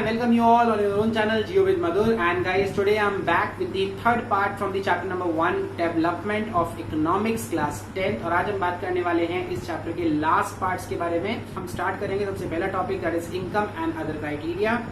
Hi, welcome you all on your own channel Geo with Madhur, and guys, today I'm back with the third part from the chapter number 1 development of economics class 10th। और आज हम बात करने वाले हैं इस chapter के last parts के बारे में। हम स्टार्ट करेंगे सबसे पहला topic, that is income and other criteria.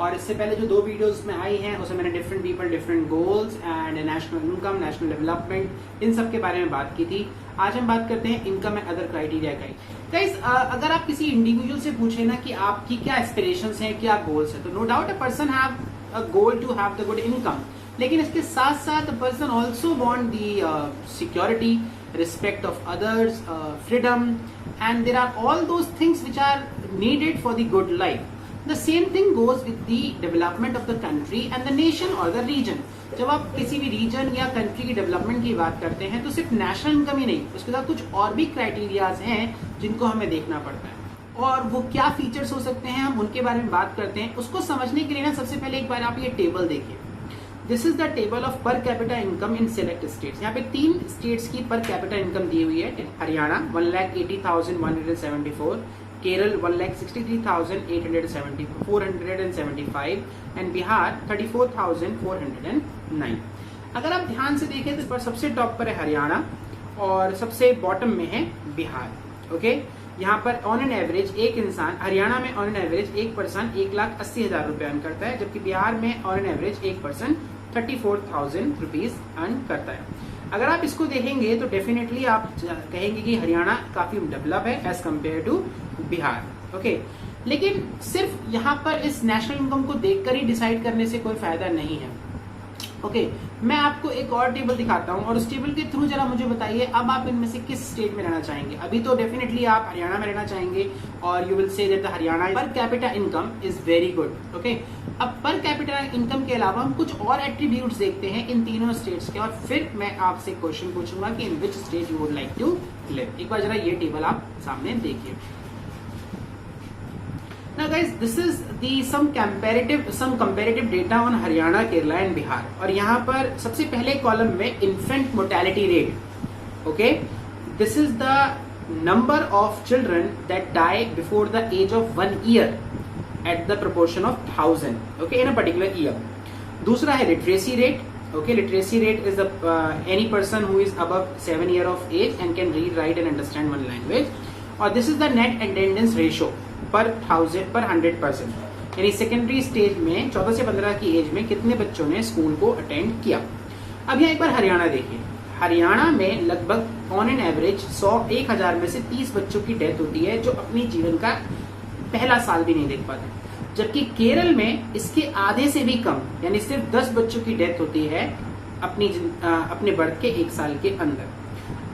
और इससे पहले जो दो वीडियोस में आई हैं उसमें मैंने different people, different goals and national income, national development, इन सब के बारे में बात की थी। आज हम बात करते हैं इनकम एंड अदर क्राइटेरिया का। गाइस, अगर आप किसी इंडिविजुअल से पूछे ना कि आपकी क्या एस्पिरेशंस हैं, क्या गोल्स हैं, तो no doubt a person have a goal to have the good income, लेकिन इसके साथ साथ a person also want the security, respect of others, freedom, and there are all those things which are needed for the good life. The same thing goes with the development of the country and the nation or the region. जब आप किसी भी reason या country की development की बात करते हैं तो सिर्फ नेशनल इनकम ही नहीं, उसके साथ कुछ और भी क्राइटेरियाज हैं जिनको हमें देखना पड़ता है। और वो क्या फीचर्स हो सकते हैं, हम उनके बारे में बात करते हैं। उसको समझने के लिए ना सबसे पहले एक बार आप ये टेबल देखिए। This is the table of पर capita income in select states. यहाँ पे 3 स्टेट्स की पर कैपिटा इनकम दी हुई है। हरियाणा 1,80,174, केरल 1,63,475 एंड बिहार 34,409। अगर आप ध्यान से देखें तो सबसे टॉप पर है हरियाणा और सबसे बॉटम में है बिहार। ओके, यहाँ पर ऑन एन एवरेज एक इंसान, हरियाणा में ऑन एन एवरेज एक पर्सन 1,80,000 रुपए अर्न करता है, जबकि बिहार में ऑन एन एवरेज एक पर्सन 34,000 रुपीज अर्न करता है। अगर आप इसको देखेंगे तो डेफिनेटली आप कहेंगे कि हरियाणा काफी डेवलप है as compare to Bihar. Okay, लेकिन सिर्फ यहाँ पर इस नेशनल इनकम को देखकर ही डिसाइड करने से कोई फायदा नहीं है। ओके, मैं आपको एक और टेबल दिखाता हूँ और उस टेबल के थ्रू जरा मुझे बताइए अब आप इनमें से किस स्टेट में रहना चाहेंगे। अभी तो डेफिनेटली आप हरियाणा में रहना चाहेंगे और you will say that the Haryana पर capita income is very good. Okay, अब पर कैपिटा इनकम के अलावा हम कुछ और एट्रीब्यूट्स देखते हैं इन तीनों स्टेट्स के, और फिर मैं आपसे क्वेश्चन पूछूंगा कि in which state you would like to live. एक बार जरा ये टेबल आप सामने देखिए। Now guys, this is the some comparative data on Haryana, Kerala and Bihar. और यहाँ पर सबसे पहले कॉलम में infant mortality rate. Okay, this is the number of children that die before the age of 1 year at the proportion of 1000 okay in a particular year. दूसरा है literacy rate. Okay, literacy rate is any person who is above 7 years of age and can read, write and understand one language। और this is the net attendance ratio पर 100%, यानी secondary stage में 14 से 15 की as में कितने बच्चों ने स्कूल को अटेंड किया। अब यहाँ एक बार हरियाणा देखिए। हरियाणा में लगभग ऑन एन एवरेज 1,000 में से 30 बच्चों की डेथ होती है जो अपनी जीवन का पहला साल भी नहीं देख पाते, जबकि केरल में इसके आधे से भी कम, यानी सिर्फ 10 बच्चों की डेथ होती है अपने बर्थ के 1 साल के अंदर।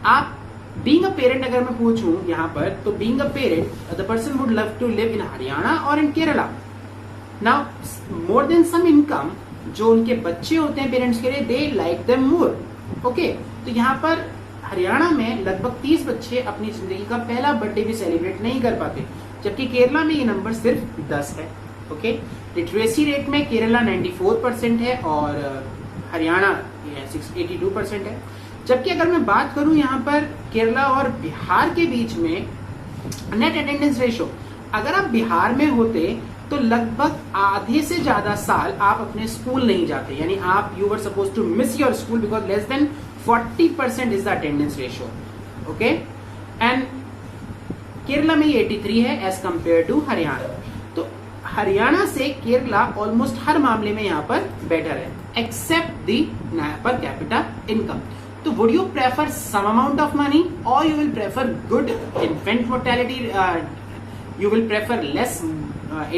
आप बीइंग अ पेरेंट अगर मैं पूछूं यहाँ पर, तो being a parent the person would love to live in Haryana और in Kerala. Now more than some income, जो उनके बच्चे होते हैं पेरेंट्स के लिए, they like them more. Okay, तो यहाँ पर हरियाणा में लगभग 30 बच्चे अपनी जिंदगी का पहला बर्थडे भी सेलिब्रेट नहीं कर पाते, जबकि केरला में ये नंबर सिर्फ 10 है। ओके, लिटरेसी रेट में केरला 94% है और हरियाणा 82% है। जबकि अगर मैं बात करूं यहाँ पर केरला और बिहार के बीच में नेट अटेंडेंस रेशियो, अगर आप बिहार में होते तो लगभग आधे से ज्यादा साल आप अपने स्कूल नहीं जाते, यानी आप you were suppose to miss your school because less than 40% is the attendance ratio. Okay, and Kerala में ये 83 है एज कंपेयर टू हरियाणा। तो हरियाणा से केरला ऑलमोस्ट हर मामले में यहाँ पर बेटर है एक्सेप्ट दी पर कैपिटा इनकम। तो would you prefer some amount of money or you will prefer good infant mortality, you will prefer less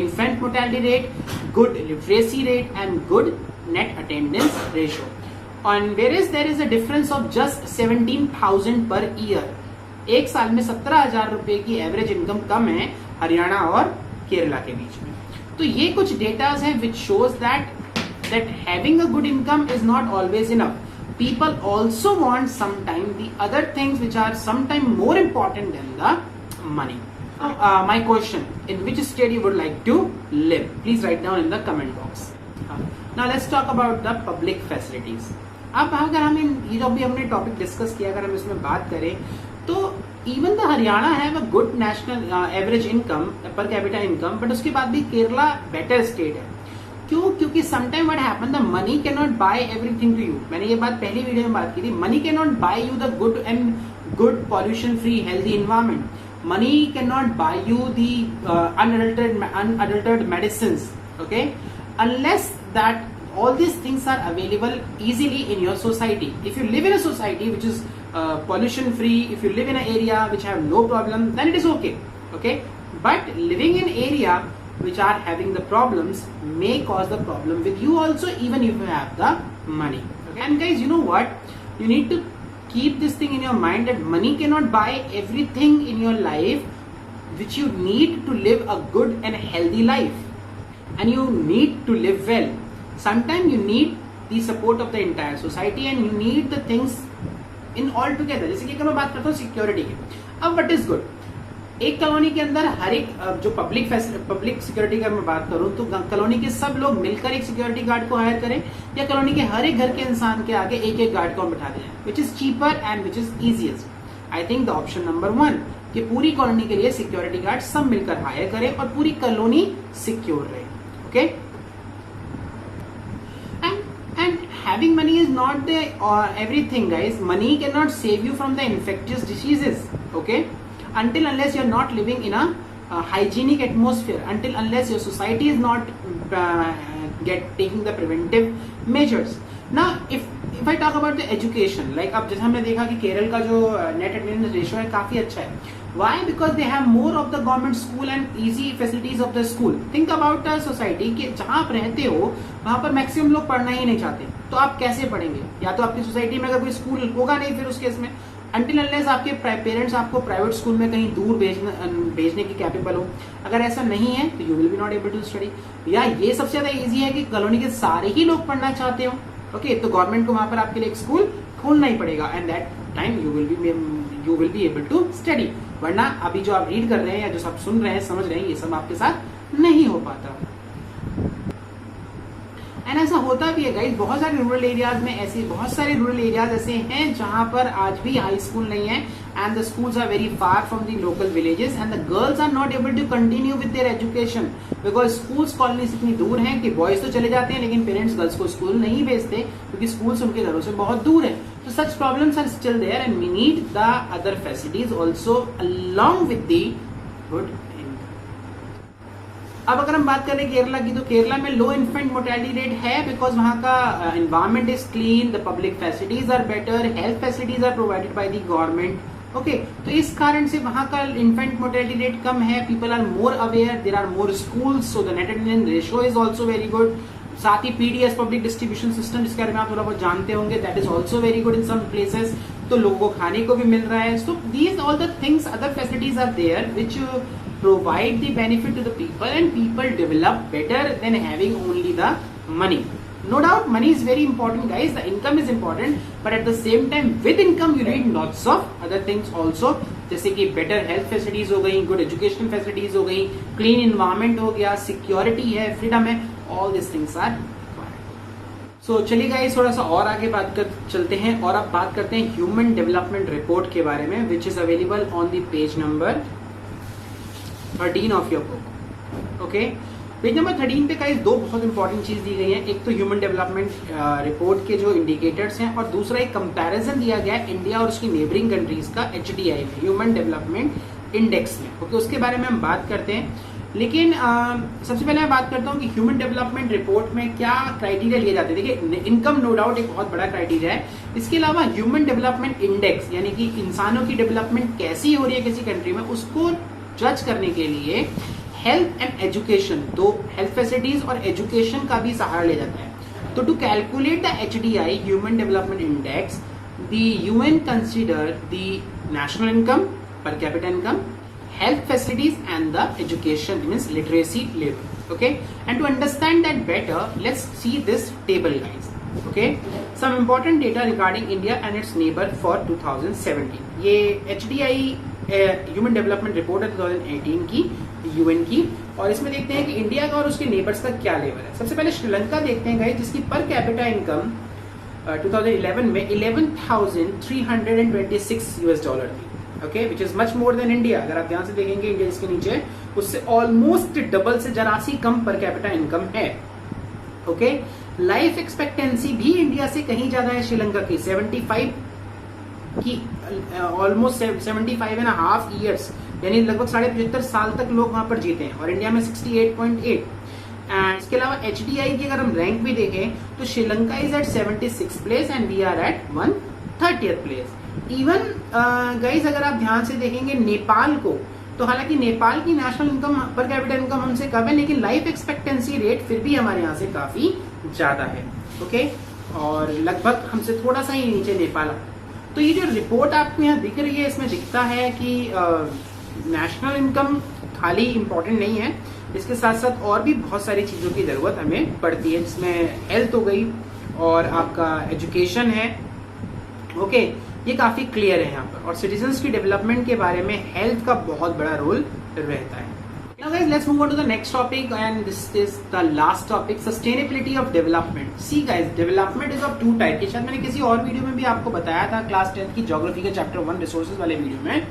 infant mortality rate, good literacy rate and good net attendance ratio, and whereas there is a difference of just 17,000 per year, एक साल में 17,000 रुपए की average income कम है हरियाणा और केरला के बीच में। तो ये कुछ डेटाज हैं which shows that having a good income is not always enough. People also want sometime the other things which are sometime more important than the money. My question, in which state you would like to live? Please write down in the comment box. Now let's talk about the public facilities. अब अगर हम ये जो भी हमने topic discuss किया, अगर हम इसमें बात करें तो even the Haryana have a good national average income per capita income, but उसके बाद भी केरला बेटर स्टेट है। क्यों? क्योंकि sometime what happen, the money can not buy everything to you. मैंने ये बात पहली वीडियो में बात की थी, money can not buy you the good pollution free healthy environment. Money can not buy you the unadulterated medicines, okay, unless that all these things are available easily in your society. If you live in a society which is pollution free, if you live in an area which have no problem, then it is okay, okay. But living in area which are having the problems may cause the problem with you also, even if you have the money, okay. And guys, you know what, you need to keep this thing in your mind that money cannot buy everything in your life which you need to live a good and healthy life, and you need to live well. Sometimes you need the support of the entire society and you need the things in all together. जैसे कि मैं बात करता हूँ security की, अब what is good, एक colony के अंदर हर एक जो पब्लिक सिक्योरिटी का मैं बात करूं तो कॉलोनी के सब लोग मिलकर एक सिक्योरिटी गार्ड को हायर करें, या कॉलोनी के हर एक घर के इंसान के आगे एक एक गार्ड को बिठा दें, which is cheaper and which is easiest. I think the option number 1 कि पूरी कॉलोनी के लिए सिक्योरिटी गार्ड सब मिलकर हायर करें और पूरी कॉलोनी सिक्योर रहे, okay. Having money is not the everything, guys. Money cannot save you from the infectious diseases, okay? Until unless you are not living in a hygienic atmosphere, until unless your society is not taking the preventive measures. Now, if I talk about the education, like अब जैसे हमने देखा कि केरल का जो net attendance ratio है काफी अच्छा है। Why? Because they have more of the government school and easy facilities of the school. Think about a society कि जहाँ आप रहते हो वहाँ पर मैक्सिमम लोग पढ़ना ही नहीं चाहते, तो आप कैसे पढ़ेंगे? या तो आपकी सोसाइटी में अगर कोई स्कूल होगा नहीं, फिर उस केस में until unless आपके पेरेंट्स आपको प्राइवेट स्कूल में कहीं दूर भेजने की कैपेबल हो, अगर ऐसा नहीं है तो you will be not able to study. या ये सबसे ज्यादा इजी है कि कॉलोनी के सारे ही लोग पढ़ना चाहते हो, ओके, तो गवर्नमेंट को वहां पर आपके लिए एक स्कूल खोलना ही पड़ेगा, and that time you will be able to study. वरना अभी जो आप रीड कर रहे हैं या जो सब सुन रहे हैं समझ रहे हैं, ये सब आपके साथ नहीं हो पाता। एंड ऐसा होता भी है गाइस, बहुत सारे रूरल एरियाज में ऐसे हैं जहां पर आज भी हाई स्कूल नहीं है, and the schools are very far from the local villages, and the girls are not able to continue with their education because schools colonies इतनी दूर हैं कि बॉयज तो चले जाते हैं लेकिन पेरेंट्स गर्ल्स को स्कूल नहीं भेजते क्योंकि स्कूल्स उनके घरों से बहुत दूर है। तो such problems are still there and we need the other facilities also along with the good. अब अगर हम बात करें केरला की, तो केरला में लो इन्फेंट मोर्टेलिटी रेट है बिकॉज वहां का environment is clean, the public facilities are better, health facilities are provided by the government, okay. तो इस कारण से वहां का इन्फेंट मोर्टेलिटी रेट कम है, people are more aware, there are more schools, so the net attendance ratio is also very good. साथ ही पीडीएस पब्लिक डिस्ट्रीब्यूशन सिस्टम जिसके बारे में आप थोड़ा बहुत जानते होंगे, that is also very good in some places, तो लोगों को खाने को भी मिल रहा है। So these all the things, other facilities are there which provide the benefit to the people and people develop better than having only the money. No doubt money is very important, guys, the income is important, but at the same time with income you need lots of other things also, जैसे कि better health facilities हो गई, good education facilities हो गई, clean environment हो गया, security है, freedom है, all these things are required. So चलिए गाइस थोड़ा सा और आगे बात कर चलते हैं और अब बात करते हैं ह्यूमन डेवलपमेंट रिपोर्ट के बारे में, which is available on the page number 13 of your book, okay. Page number 13 पे गाइस दो बहुत इंपॉर्टेंट चीज दी गई है, एक तो ह्यूमन डेवलपमेंट रिपोर्ट के जो इंडिकेटर्स हैं और दूसरा एक कंपैरिजन दिया गया है इंडिया और उसकी नेबरिंग कंट्रीज का HDI में, ह्यूमन डेवलपमेंट इंडेक्स में, ओके। उसके बारे में हम बात करते हैं, लेकिन सबसे पहले मैं बात करता हूँ कि ह्यूमन डेवलपमेंट रिपोर्ट में क्या क्राइटेरिया लिए जाते हैं। देखिए इनकम नो डाउट एक बहुत बड़ा क्राइटेरिया है, इसके अलावा ह्यूमन डेवलपमेंट इंडेक्स यानी कि इंसानों की डेवलपमेंट कैसी हो रही है किसी कंट्री में, उसको जज करने के लिए हेल्थ एंड एजुकेशन, तो हेल्थ फैसिलिटीज और एजुकेशन का भी सहारा लिया जाता है। तो to calculate the HDI human development index, the UN consider the national income, per capita income, health facilities and the education means literacy level, okay. And to understand that better, let's see this table, guys, okay. Some important data regarding India and its neighbor for 2017. ये HDI human development report है 2018 की UN की, और इसमें देखते हैं कि India का और उसके नेबर्स का क्या लेवल है। सबसे पहले श्रीलंका देखते हैं गाइस, जिसकी पर कैपिटा इनकम 2011 में $11,326 थी, okay, which is much more than India. अगर आप ध्यान से देखेंगे इंडिया इसके नीचे, उससे ऑलमोस्ट डबल से जरा सी कम पर कैपिटा इनकम है। ओके, लाइफ एक्सपेक्टेंसी भी इंडिया से कहीं ज्यादा है श्रीलंका की, 75 की, ऑलमोस्ट 75.5 ईयर्स, यानी लगभग 75.5 साल तक लोग वहां पर जीते हैं, और इंडिया में 68.8। एंड इसके अलावा HDI की अगर हम रैंक भी देखें तो Sri Lanka is at 76 place and we are at 130th place. Even guys अगर आप ध्यान से देखेंगे नेपाल को, तो हालांकि नेपाल की नेशनल इनकम पर कैपिटल इनकम हमसे कम है, लेकिन लाइफ एक्सपेक्टेंसी रेट फिर भी हमारे यहाँ से काफी ज्यादा है। ओके, और लगभग हमसे थोड़ा सा ही नीचे नेपाल। तो ये जो रिपोर्ट आपको यहाँ दिख रही है, इसमें दिखता है कि नेशनल इनकम खाली इंपॉर्टेंट नहीं है, इसके साथ साथ और भी बहुत सारी चीजों की जरूरत हमें पड़ती है, जिसमें हेल्थ हो गई और आपका एजुकेशन है। ओके, ये काफी क्लियर है यहाँ पर, और सिटीजन्स की डेवलपमेंट के बारे में हेल्थ का बहुत बड़ा रोल रहता है। Now guys, let's move on to the next topic, and this is the last topic, sustainability of development. See guys, development is of two type। कि शायद मैंने किसी और वीडियो में भी आपको बताया था, क्लास 10 की ज्योग्राफी के चैप्टर 1 रिसोर्सेज वाले वीडियो में।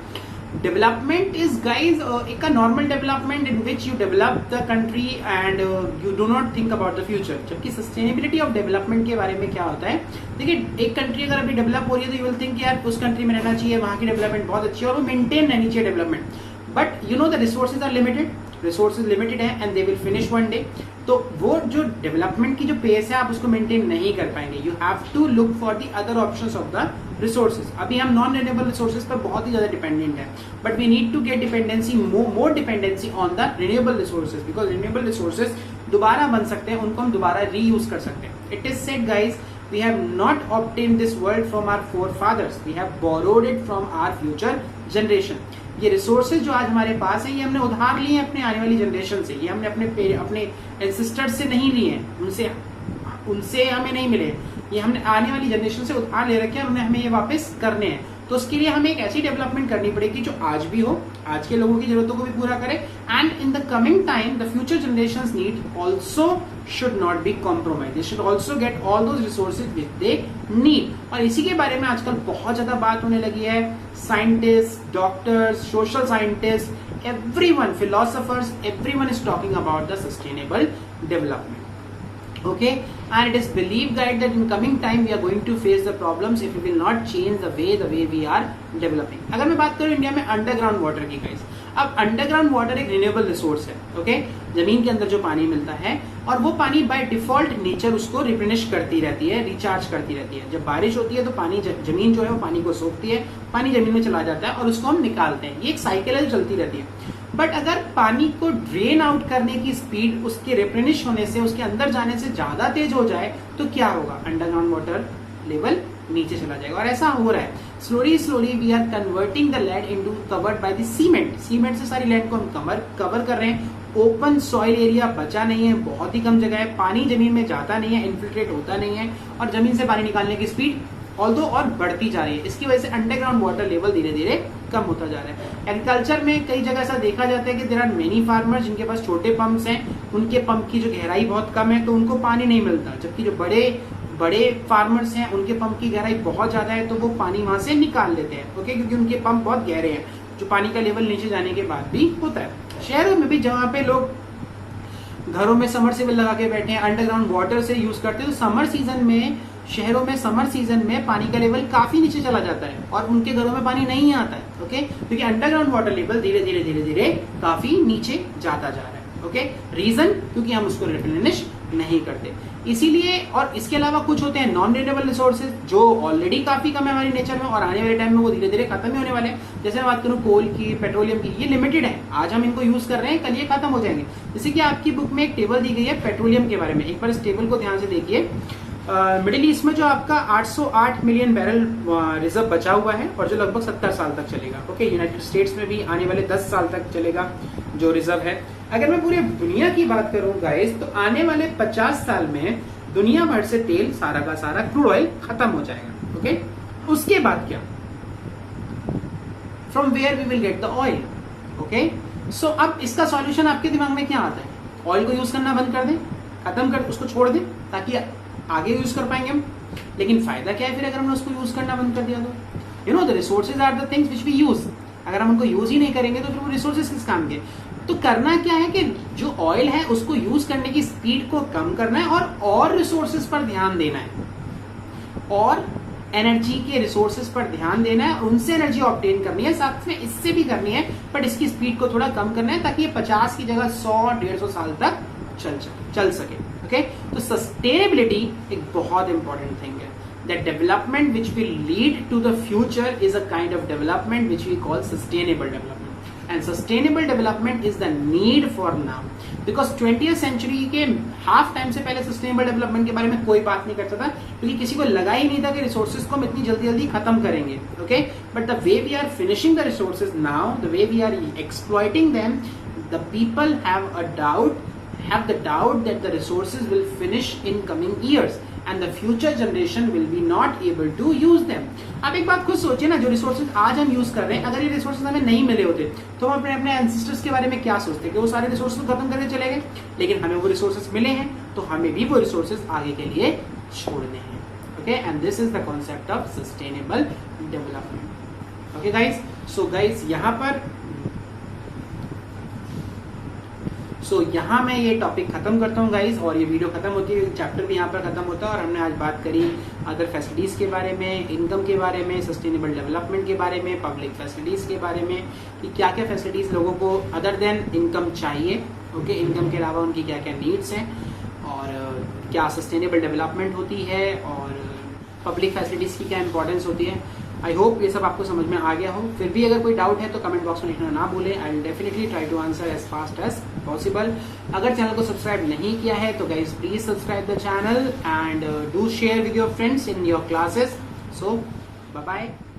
डेवलपमेंट इज गाइज एक normal development in which you develop the country and you do not think about the future. जबकि सस्टेनेबिलिटी ऑफ डेवलपमेंट के बारे में क्या होता है, देखिए एक कंट्री अगर अभी डेवलप हो रही है तो यू विल थिंक यार उस कंट्री में रहना चाहिए, वहां की डेवलपमेंट बहुत अच्छी है और वो मेंटेन रहनी चाहिए development, but you know the resources are limited, resources limited है and they will finish one day. तो वो जो डेवलपमेंट की जो पेस है आप उसको मेंटेन नहीं कर पाएंगे। You have to look for the other options of the resources. अभी हम नॉन रिन्यूएबल रिसोर्सेज पर बहुत ही ज्यादा डिपेंडेंट है, but we need to get dependency, more dependency on the renewable resources, because renewable resources दोबारा बन सकते हैं, उनको हम दोबारा रीयूज कर सकते हैं। It is said guys, we have not obtained this world from our forefathers, we have borrowed it from our future generation। ये रिसोर्सेज जो आज हमारे पास है, ये हमने उधार लिए हैं अपने आने वाली जनरेशन से, ये हमने अपने एंसेस्टर्स से नहीं लिए हैं, उनसे हमें नहीं मिले, ये हमने आने वाली जनरेशन से उधार ले रखे हैं, हमें ये वापस करने हैं। तो उसके लिए हमें एक ऐसी डेवलपमेंट करनी पड़ेगी जो आज भी हो, आज के लोगों की जरूरतों को भी पूरा करे, and in the coming time the future generations need also should not be compromise, they should also get all those resources which they need. और इसी के बारे में आजकल बहुत ज्यादा बात होने लगी है। Scientist, doctors, social scientist, everyone, philosophers, everyone is talking about the sustainable development. Okay, and it is believed that in coming time we are going to face the problems if we will not change the way we are developing। अगर मैं बात करूं India में underground water की guys, अब underground water एक renewable resource है। Okay, जमीन के अंदर जो पानी मिलता है, और वो पानी बाय डिफॉल्ट नेचर उसको रिप्लेनिश करती रहती है, रिचार्ज करती रहती है। जब बारिश होती है तो पानी जमीन जो है वो पानी को सोखती है, पानी जमीन में चला जाता है और उसको हम निकालते हैं। ये एक साइकिल है जो चलती रहती है। बट अगर पानी को ड्रेन आउट करने की स्पीड उसके रिप्लेनिश होने से, उसके अंदर जाने से ज्यादा तेज हो जाए तो क्या होगा, अंडरग्राउंड वाटर लेवल नीचे चला जाएगा। और ऐसा हो रहा है, slowly we are converting the land into covered by the cement. Cement से सारी लैंड को हम कवर कर रहे हैं। ओपन सॉइल एरिया बचा नहीं है, बहुत ही कम जगह है, पानी जमीन में जाता नहीं है, इन्फिल्ट्रेट होता नहीं है, और जमीन से पानी निकालने की स्पीड ऑल्दो और बढ़ती जा रही है। इसकी वजह से अंडरग्राउंड वाटर लेवल धीरे धीरे कम होता जा रहा है। एग्रीकल्चर में कई जगह ऐसा देखा जाता है कि देयर आर मेनी फार्मर्स जिनके पास छोटे पंप्स हैं, उनके पंप की जो गहराई बहुत कम है तो उनको पानी नहीं मिलता, जबकि जो बड़े फार्मर्स हैं उनके पंप की गहराई बहुत ज्यादा है तो वो पानी वहां से निकाल लेते हैं। ओके, क्योंकि उनके पंप बहुत गहरे हैं, जो पानी का लेवल नीचे जाने के बाद भी होता है। शहरों में भी जहाँ पे लोग घरों में समरसेबल लगा के बैठे हैं, अंडरग्राउंड वाटर से यूज करते हैं, तो समर सीजन में शहरों में समर सीजन में पानी का लेवल काफी नीचे चला जाता है और उनके घरों में पानी नहीं आता है। ओके, क्योंकि अंडरग्राउंड वाटर लेवल धीरे धीरे काफी नीचे जाता जा रहा है। ओके, रीजन क्योंकि हम उसको रिप्लेनिश नहीं करते, इसीलिए। और इसके अलावा कुछ होते हैं नॉन रिन्यूएबल रिसोर्सेज जो ऑलरेडी काफी कम है हमारी नेचर में, और आने वाले टाइम में वो धीरे धीरे खत्म ही होने वाले हैं। जैसे मैं बात करूं कोल की, पेट्रोलियम की, ये लिमिटेड है, आज हम इनको यूज कर रहे हैं, कल ये खत्म हो जाएंगे। जैसे कि आपकी बुक में एक टेबल दी गई है पेट्रोलियम के बारे में, एक बार इस टेबल को ध्यान से देखिए। मिडिल ईस्ट में जो आपका 808 मिलियन बैरल रिजर्व बचा हुआ है और जो लगभग 70 साल तक चलेगा। ओके, यूनाइटेड स्टेट्स में भी आने वाले 10 साल तक चलेगा जो रिजर्व है। अगर मैं पूरी दुनिया की बात करूं गाइस, तो आने वाले 50 साल में दुनिया भर से तेल सारा का सारा क्रूड ऑयल खत्म हो जाएगा। ओके, उसके बाद क्या, from where we will get the oil. Okay, so अब इसका सॉल्यूशन आपके दिमाग में क्या आता है, ऑयल को यूज करना बंद कर दें, खत्म कर, उसको छोड़ दें ताकि आगे यूज कर पाएंगे हम। लेकिन फायदा क्या है फिर अगर हमने उसको यूज करना बंद कर दिया तो? You know the resources are the things which we use. अगर हम उनको यूज ही नहीं करेंगे तो फिर वो रिसोर्सेज किस काम के। तो करना क्या है कि जो ऑयल है उसको यूज करने की स्पीड को कम करना है और रिसोर्सेज पर ध्यान देना है, और एनर्जी के रिसोर्सेज पर ध्यान देना है, उनसे एनर्जी ऑब्टेन करनी है, साथ में इससे भी करनी है, बट इसकी स्पीड को थोड़ा कम करना है ताकि ये 50 की जगह 100-150 साल तक चल सके। ओके, तो सस्टेनेबिलिटी एक बहुत इंपॉर्टेंट थिंग है। That development which will lead to the future is a kind of development which we call sustainable development, and sustainable development is the need for now, because 20th century के half time से पहले sustainable development के बारे में कोई बात नहीं करता था, क्योंकि किसी को लगा ही नहीं था कि रिसोर्सेज को हम इतनी जल्दी खत्म करेंगे। Okay, but the way we are finishing the resources now, the way we are exploiting them, the people have the doubt that the resources will finish in coming years and the future generation will be not able to use them। आप एक बात खुद सोचिए ना, जो resources आज हम use कर रहे हैं, अगर ये रिसोर्सेज हमें नहीं मिले होते तो हम अपने एंसेस्टर्स के बारे में क्या सोचते कि वो सारे रिसोर्सेज खत्म करके चले गए, लेकिन हमें वो रिसोर्सेज मिले हैं तो हमें भी वो रिसोर्सेज आगे के लिए छोड़ने हैं। Okay, and this is the concept of sustainable development. Okay guys, so guys यहाँ मैं ये टॉपिक खत्म करता हूँ गाइज, और ये वीडियो खत्म होती है, चैप्टर भी यहाँ पर खत्म होता है, और हमने आज बात करी अदर फैसिलिटीज के बारे में, इनकम के बारे में, सस्टेनेबल डेवलपमेंट के बारे में, पब्लिक फैसिलिटीज के बारे में, कि क्या क्या फैसिलिटीज लोगों को अदर देन इनकम चाहिए। ओके, इनकम के अलावा उनकी क्या क्या नीड्स हैं, और क्या सस्टेनेबल डेवलपमेंट होती है, और पब्लिक फैसिलिटीज की क्या इंपॉर्टेंस होती है। आई होप ये सब आपको समझ में आ गया हो। फिर भी अगर कोई डाउट है तो कमेंट बॉक्स में लिखना ना भूलें, I will definitely try to answer as fast as possible. अगर चैनल को सब्सक्राइब नहीं किया है तो guys please subscribe the channel and do share with your friends in your classes. So bye bye.